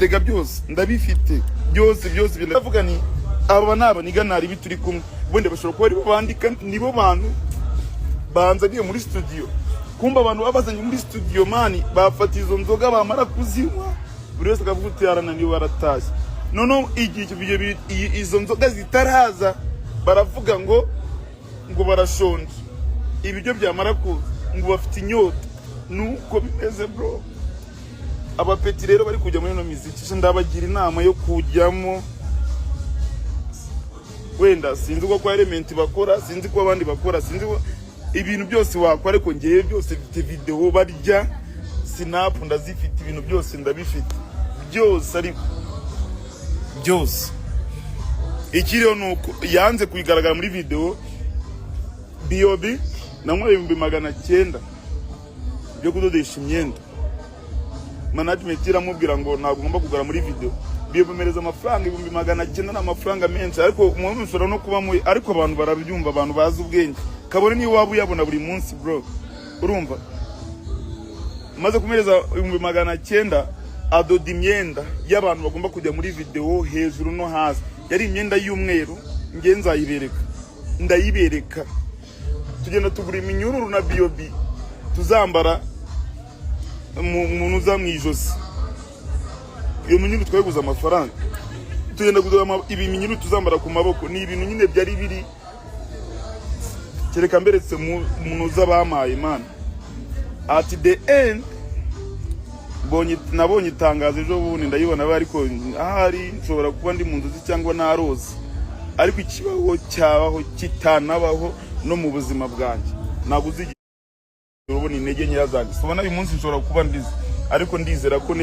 Rega byose ndabifite byose biravuga ni aba naba niganari bituri kumwe ubundi bashobora kuba ari bandika nibo bantu banzaniye muri studio kumba abantu babazanye muri studio mani bafata izo nzoga bamara kuzinywa buri wese akavuga uti yarananiwe baratashye none igihe izo nzoga zitaraza baravuga ngo barashonje ibiryo byamara kuza ngo bafite inyota nuko bimeze bro. Abapeti rero bari kujya muri no muziki ndabagira inama yo kujyamo wenda sinzi ko element bakora sinzi ko abandi bakora sinzi ibintu byose wakora ariko ngiye byose bifite video barya snap ndazifite ibintu byose ndabifite byose ariko byose ikiriyo nuko yanze kuyigaragara muri video BOB namwe 1900 byo kudodesha imyenda management iramubwira ngo ntabwo ngomba kugara muri video biyemereza amafaranga 1900 n'amafaranga menshi ariko umuntu ushobora no kuba muri ariko abantu barabyumva abantu bazi ubwenge kabone ni waba uyabona buri munsi bro urumva maze kumereza 1900 adoda imyenda y'abantu bagomba kujya muri video hejuru no hasi yari imyenda y'umweru ngenza ndayibereka tugenda tugura iminyururu na BOB tuzambara umuntu uza mwijosi iyo minyuru twaguza amafaranga tugenda kugura ibi minyuru tuzambara ku maboko ni ibintu nyine byari biri kereka mberetse umuntu uza bamaye man at the end nabonye itangazo ejo bundi ndayibona ariko ahari nshobora kuba ndi mu nzozi cyangwa naroze ariko ikibaho cyabaho kitanabaho no mu buzima bwanjye naguze urubona intege nkeya zanjye sobona uyu munsi nshobora kuba ndize ariko ndizera ko